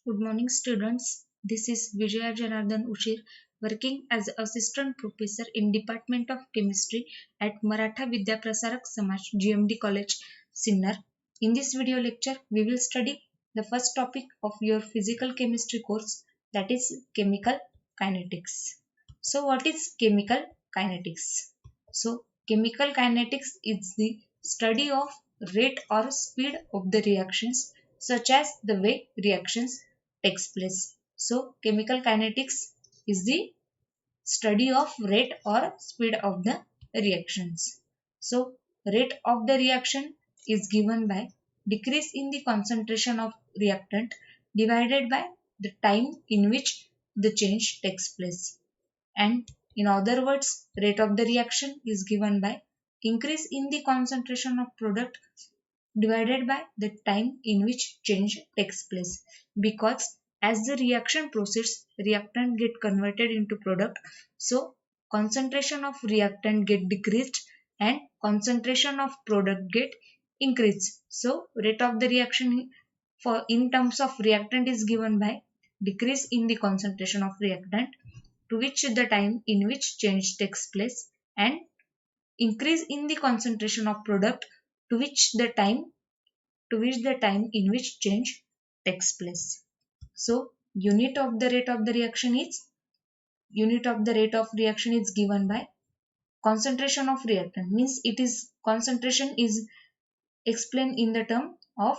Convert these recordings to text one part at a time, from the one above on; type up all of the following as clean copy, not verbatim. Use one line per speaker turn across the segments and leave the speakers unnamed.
Good morning, students. This is Vijaya Janardhan Ushir, working as Assistant Professor in Department of Chemistry at Maratha Vidya Prasarak Samaj, GMD College, Sinnar. In this video lecture, we will study the first topic of your physical chemistry course, that is chemical kinetics. So, what is chemical kinetics? So, chemical kinetics is the study of rate or speed of the reactions, such as the way reactions takes place. So, chemical kinetics is the study of rate or speed of the reactions. So, rate of the reaction is given by decrease in the concentration of reactant divided by the time in which the change takes place. And in other words, rate of the reaction is given by increase in the concentration of product divided by the time in which change takes place, because as the reaction proceeds, reactant get converted into product, so concentration of reactant get decreased and concentration of product get increased. So rate of the reaction for in terms of reactant is given by decrease in the concentration of reactant to which the time in which change takes place, and increase in the concentration of product to which the time in which change takes place. So unit of the rate of reaction is given by concentration of reactant, means it is concentration is explained in the term of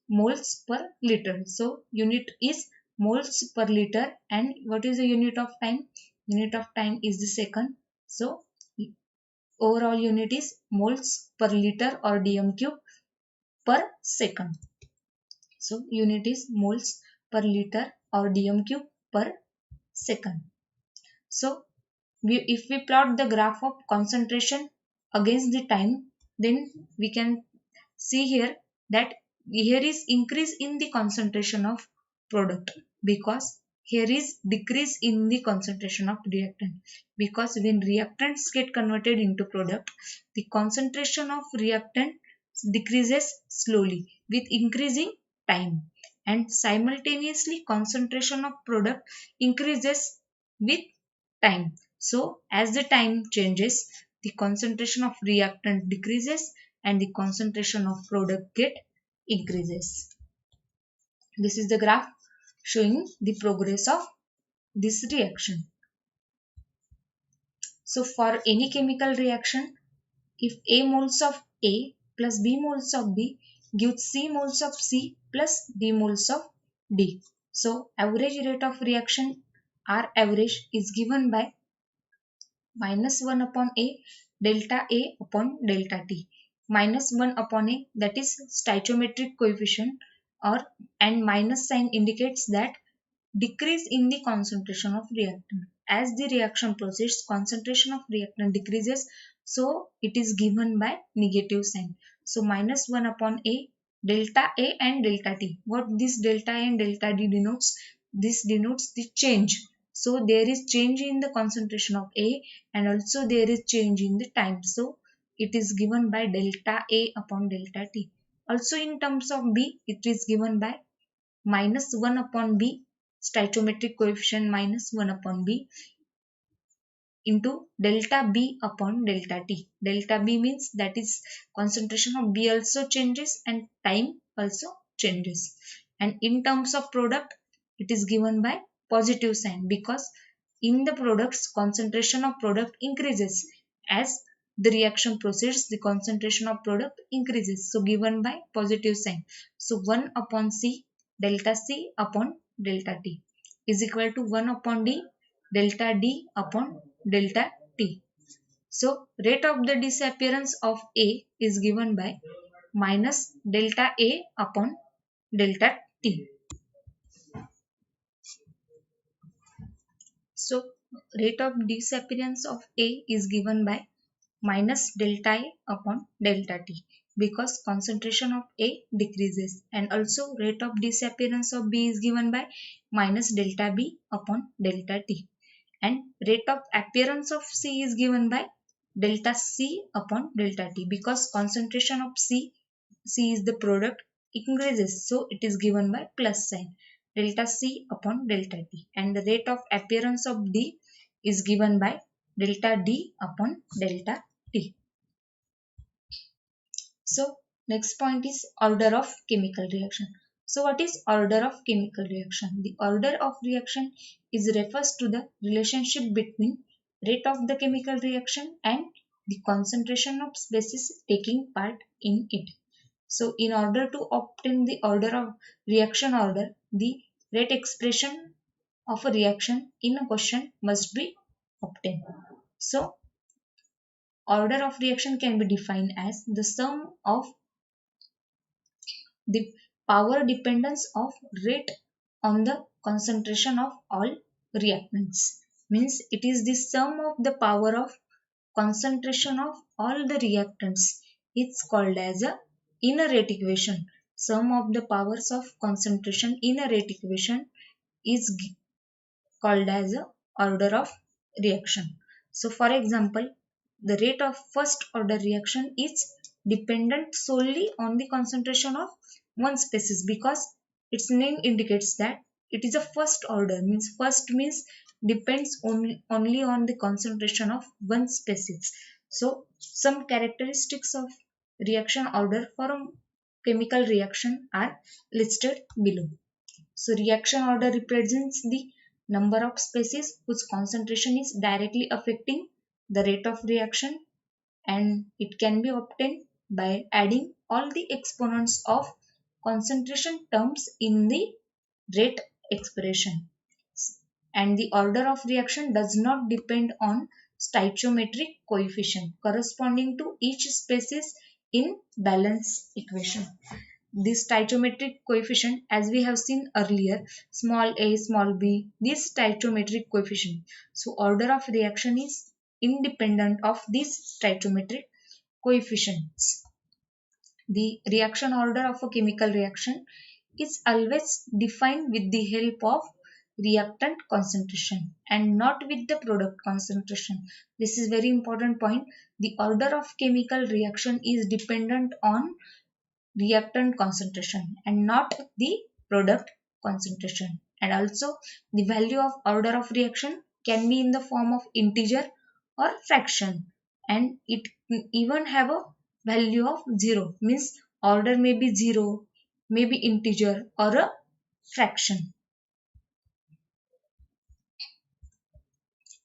moles per liter. So unit is moles per liter, and what is the unit of time? Unit of time is the second. So overall unit is moles per liter or dm cube per second. So unit is moles per liter or dm cube per second. So if we plot the graph of concentration against the time, then we can see here that here is increase in the concentration of product, because here is decrease in the concentration of reactant, because when reactants get converted into product, the concentration of reactant decreases slowly with increasing time, and simultaneously concentration of product increases with time. So as the time changes, the concentration of reactant decreases and the concentration of product get increases. This is the graph showing the progress of this reaction. So for any chemical reaction, if A moles of A plus B moles of B gives C moles of C plus D moles of D. So average rate of reaction R average is given by minus 1 upon A delta A upon delta T. Minus 1 upon A, that is stoichiometric coefficient, or and minus sign indicates that decrease in the concentration of reactant. As the reaction proceeds, concentration of reactant decreases, so it is given by negative sign. So minus 1 upon A, delta A and delta T. What this delta A and delta D denotes? This denotes the change. So there is change in the concentration of A, and also there is change in the time. So it is given by delta A upon delta T. Also in terms of B, it is given by minus 1 upon B, stoichiometric coefficient minus 1 upon B, into delta B upon delta T. Delta B means that is concentration of B also changes and time also changes. And in terms of product, it is given by positive sign, because in the products concentration of product increases. As the reaction proceeds, the concentration of product increases. So given by positive sign. So 1 upon C delta C upon delta T is equal to 1 upon D delta D upon delta T. So rate of the disappearance of A is given by minus delta A upon delta T. So rate of disappearance of A is given by minus delta A upon delta T, because concentration of A decreases, and also rate of disappearance of B is given by minus delta B upon delta T, and rate of appearance of C is given by delta C upon delta T, because concentration of C is the product, increases, so it is given by plus sign, delta C upon delta T, and the rate of appearance of D is given by delta D upon delta T. So next point is order of chemical reaction. So what is order of chemical reaction? The order of reaction is refers to the relationship between rate of the chemical reaction and the concentration of species taking part in it. So in order to obtain the order of reaction order, the rate expression of a reaction in a question must be obtained. So order of reaction can be defined as the sum of the power dependence of rate on the concentration of all reactants. Means it is the sum of the power of concentration of all the reactants. It's called as a inner rate equation. Sum of the powers of concentration in a rate equation is called as a order of reaction. So for example, the rate of first order reaction is dependent solely on the concentration of one species because its name indicates that it is a first order, means first means depends only on the concentration of one species. So some characteristics of reaction order for a chemical reaction are listed below. So reaction order represents the number of species whose concentration is directly affecting the rate of reaction, and it can be obtained by adding all the exponents of concentration terms in the rate expression. And the order of reaction does not depend on stoichiometric coefficient corresponding to each species in balance equation. This stoichiometric coefficient, as we have seen earlier, small a, small b, this stoichiometric coefficient. So order of reaction is independent of these stoichiometric coefficients. The reaction order of a chemical reaction is always defined with the help of reactant concentration and not with the product concentration. This is very important point. The order of chemical reaction is dependent on reactant concentration and not the product concentration. And also the value of order of reaction can be in the form of integer or fraction, and it even have a value of 0, means order may be 0, may be integer or a fraction.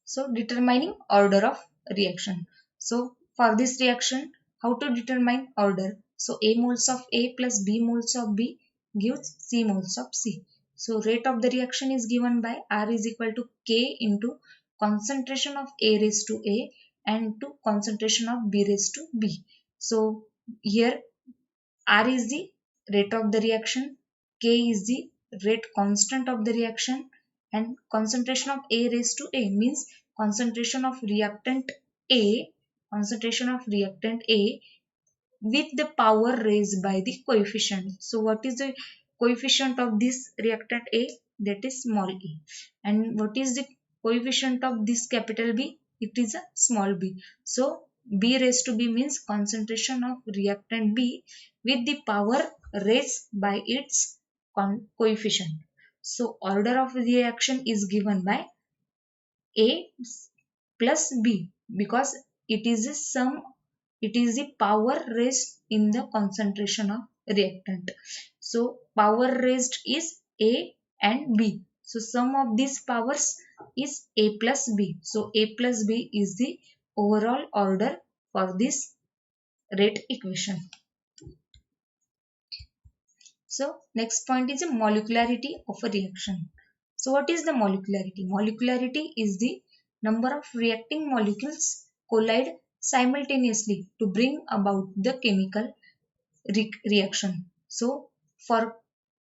So determining order of reaction. So for this reaction, how to determine order? So A moles of A plus B moles of B gives C moles of C. So rate of the reaction is given by R is equal to K into concentration of A raised to A and to concentration of B raised to B. So here R is the rate of the reaction, K is the rate constant of the reaction, and concentration of A raised to A means concentration of reactant A, concentration of reactant A with the power raised by the coefficient. So what is the coefficient of this reactant A? That is small a. And what is the coefficient of this capital B? It is a small b. So B raised to B means concentration of reactant B with the power raised by its coefficient. So order of reaction is given by A plus B because it is a sum, it is the power raised in the concentration of reactant. So power raised is A and B. So sum of these powers is A plus B. So A plus B is the overall order for this rate equation. So next point is the molecularity of a reaction. So what is the molecularity? Molecularity is the number of reacting molecules collide simultaneously to bring about the chemical reaction. So for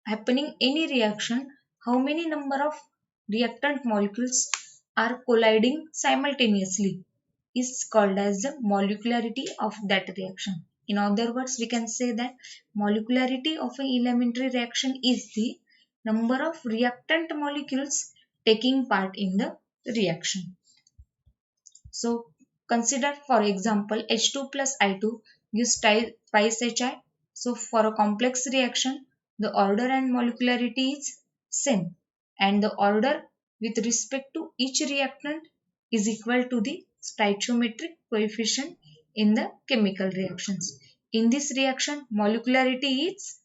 happening any reaction, how many number of reactant molecules are colliding simultaneously is called as the molecularity of that reaction. In other words, we can say that molecularity of an elementary reaction is the number of reactant molecules taking part in the reaction. So consider for example H2 plus I2 gives twice HI. So for a complex reaction, the order and molecularity is same, and the order with respect to each reactant is equal to the stoichiometric coefficient in the chemical reactions. In this reaction, molecularity is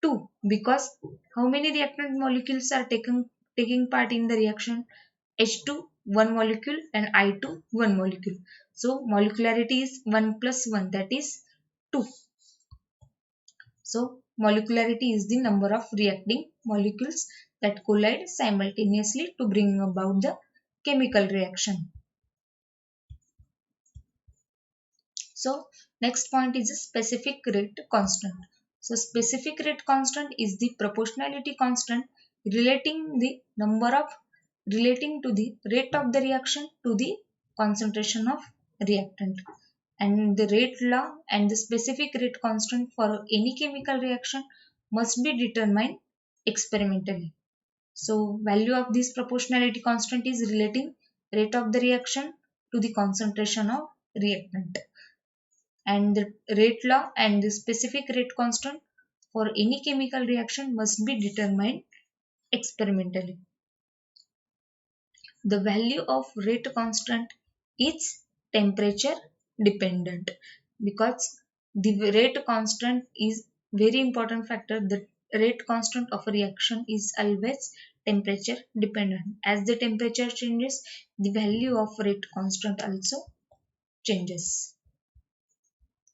2 because how many reactant molecules are taking part in the reaction? H2 1 molecule and I2 1 molecule. So molecularity is 1 plus 1, that is 2. So molecularity is the number of reacting molecules that collide simultaneously to bring about the chemical reaction. So next point is a specific rate constant. So specific rate constant is the proportionality constant relating to the rate of the reaction to the concentration of reactant. And the rate law and the specific rate constant for any chemical reaction must be determined experimentally. So value of this proportionality constant is relating rate of the reaction to the concentration of reactant, and the rate law and the specific rate constant for any chemical reaction must be determined experimentally. The value of rate constant is temperature dependent because the rate constant is very important factor. The rate constant of a reaction is always temperature dependent. As the temperature changes, the value of rate constant also changes.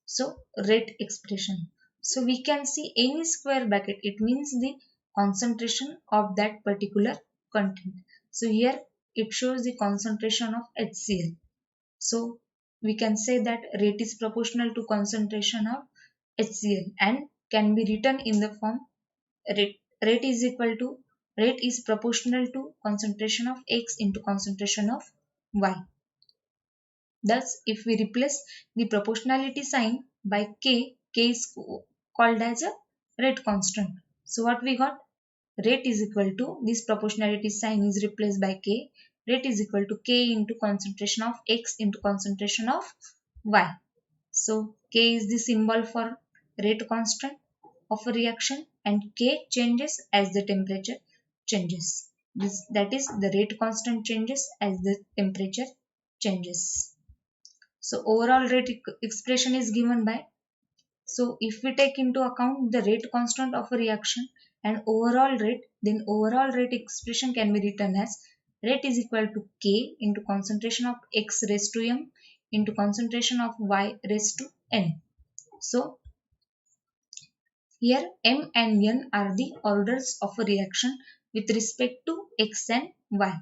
So rate expression. So we can see any square bracket. It means the concentration of that particular content. So here it shows the concentration of HCl. So we can say that rate is proportional to concentration of HCl and can be written in the form rate is equal to rate is proportional to concentration of X into concentration of Y. Thus, if we replace the proportionality sign by K is called as a rate constant. So what we got? Rate is equal to, this proportionality sign is replaced by K. Rate is equal to K into concentration of X into concentration of Y. So K is the symbol for rate constant of a reaction and K changes as the temperature changes. That is, the rate constant changes as the temperature changes. So overall rate expression is given by, so if we take into account the rate constant of a reaction and overall rate, then overall rate expression can be written as rate is equal to K into concentration of X raised to M into concentration of Y raised to N. So here M and N are the orders of a reaction with respect to X and Y.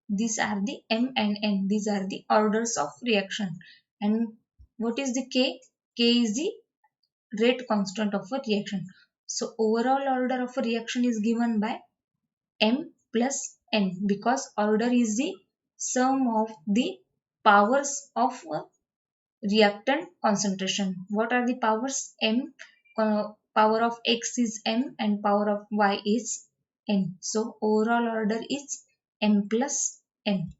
These are the M and N. These are the orders of reaction. And what is the K? K is the rate constant of a reaction. So overall order of a reaction is given by M plus N because order is the sum of the powers of a reactant concentration. What are the powers? M, power of X is M and power of Y is N. So overall order is M plus N.